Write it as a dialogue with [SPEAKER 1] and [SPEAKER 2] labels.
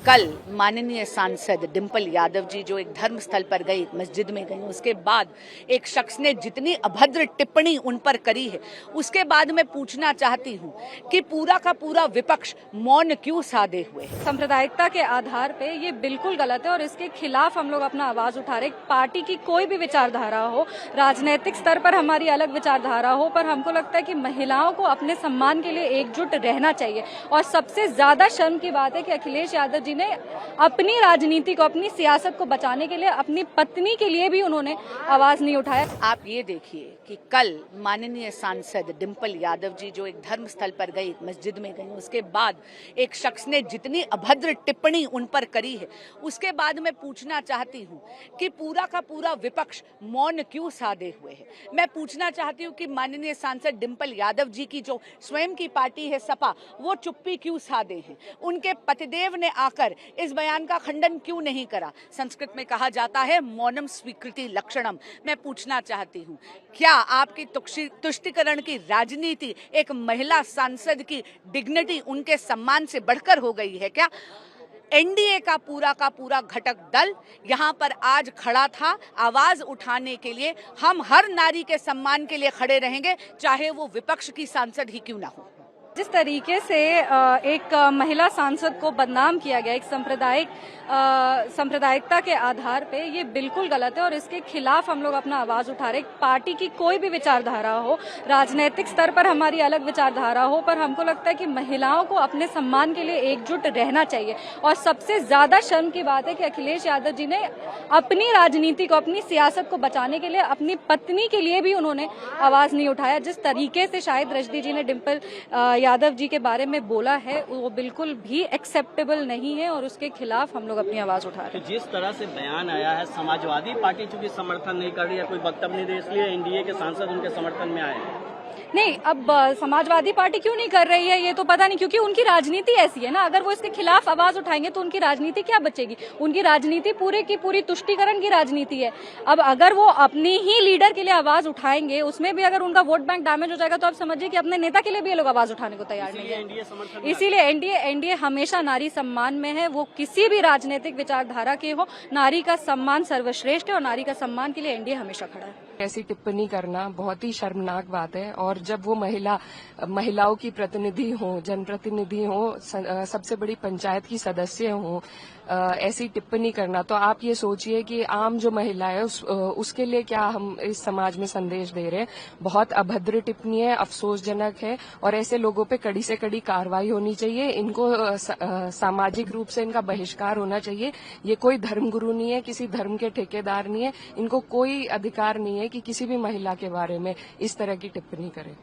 [SPEAKER 1] कल माननीय सांसद डिंपल यादव जी जो एक धर्म स्थल पर गई, मस्जिद में गई, उसके बाद एक शख्स ने जितनी अभद्र टिप्पणी उन पर करी है, उसके बाद मैं पूछना चाहती हूँ कि पूरा का पूरा विपक्ष मौन क्यों साधे हुए है।
[SPEAKER 2] सांप्रदायिकता के आधार पे ये बिल्कुल गलत है और इसके खिलाफ हम लोग अपना आवाज उठा रहे। पार्टी की कोई भी विचारधारा हो, राजनीतिक स्तर पर हमारी अलग विचारधारा हो, पर हमको लगता है कि महिलाओं को अपने सम्मान के लिए एकजुट रहना चाहिए। और सबसे ज्यादा शर्म की बात है कि अखिलेश यादव जी ने अपनी राजनीति को, अपनी सियासत को बचाने के लिए अपनी पत्नी के लिए भी उन्होंने आवाज नहीं उठाया।
[SPEAKER 1] आप ये देखिए कि कल माननीय सांसद डिंपल यादव जी जो एक धर्म स्थल पर गई, मस्जिद में गई, उसके बाद एक शख्स ने जितनी अभद्र टिप्पणी उन पर करी है, उसके बाद मैं पूछना चाहती हूँ कि पूरा का पूरा विपक्ष मौन क्यों साधे हुए है। मैं पूछना चाहती हूँ कि माननीय सांसद डिंपल यादव जी की जो स्वयं की पार्टी है सपा, वो चुप्पी क्यों साधे हैं। उनके पतिदेव ने आकर इस बयान का खंडन क्यों नहीं करा। संस्कृत में कहा जाता है मौनम स्वीकृति लक्षणम। मैं पूछना चाहती हूँ, क्या आपकी तुष्टिकरण की राजनीति एक महिला सांसद की डिग्निटी, उनके सम्मान से बढ़कर हो गई है क्या। एनडीए का पूरा घटक दल यहाँ पर आज खड़ा था आवाज उठाने के लिए। हम हर नारी के सम्मान के लिए खड़े रहेंगे, चाहे वो विपक्ष की सांसद ही क्यों ना हो।
[SPEAKER 2] जिस तरीके से एक महिला सांसद को बदनाम किया गया, एक सांप्रदायिकता के आधार पे, ये बिल्कुल गलत है और इसके खिलाफ हम लोग अपना आवाज उठा रहे। पार्टी की कोई भी विचारधारा हो, राजनीतिक स्तर पर हमारी अलग विचारधारा हो, पर हमको लगता है कि महिलाओं को अपने सम्मान के लिए एकजुट रहना चाहिए। और सबसे ज्यादा शर्म की बात है कि अखिलेश यादव जी ने अपनी राजनीति को, अपनी सियासत को बचाने के लिए अपनी पत्नी के लिए भी उन्होंने आवाज नहीं उठाया। जिस तरीके से शायद रजनी जी ने डिंपल यादव जी के बारे में बोला है, वो बिल्कुल भी एक्सेप्टेबल नहीं है और उसके खिलाफ हम लोग अपनी आवाज उठा रहे हैं।
[SPEAKER 3] तो जिस तरह से बयान आया है, समाजवादी पार्टी चूंकि समर्थन नहीं कर रही है, कोई वक्तव्य नहीं दे, इसलिए एनडीए के सांसद उनके समर्थन में आए हैं।
[SPEAKER 2] नहीं, अब समाजवादी पार्टी क्यों नहीं कर रही है ये तो पता नहीं, क्योंकि उनकी राजनीति ऐसी है ना। अगर वो इसके खिलाफ आवाज उठाएंगे तो उनकी राजनीति क्या बचेगी। उनकी राजनीति पूरे की पूरी तुष्टीकरण की राजनीति है। अब अगर वो अपनी ही लीडर के लिए आवाज उठाएंगे, उसमें भी अगर उनका वोट बैंक डैमेज हो जाएगा, तो आप समझिए कि अपने नेता के लिए भी ये लोग आवाज उठाने को तैयार नहीं है। इसीलिए एनडीए हमेशा नारी सम्मान में है। वो किसी भी राजनीतिक विचारधारा के हो, नारी का सम्मान सर्वश्रेष्ठ है और नारी का सम्मान के लिए एनडीए हमेशा खड़ा है।
[SPEAKER 4] ऐसी टिप्पणी करना बहुत ही शर्मनाक बात है। और जब वो महिलाओं की प्रतिनिधि हो, जनप्रतिनिधि हो, सबसे बड़ी पंचायत की सदस्य हो, ऐसी टिप्पणी करना, तो आप ये सोचिए कि आम जो महिला है उसके लिए क्या हम इस समाज में संदेश दे रहे हैं। बहुत अभद्र टिप्पणी है, अफसोसजनक है और ऐसे लोगों पे कड़ी से कड़ी कार्रवाई होनी चाहिए। इनको सामाजिक रूप से इनका बहिष्कार होना चाहिए। ये कोई धर्मगुरु नहीं है, किसी धर्म के ठेकेदार नहीं है। इनको कोई अधिकार नहीं है कि किसी भी महिला के बारे में इस तरह की टिप्पणी करें।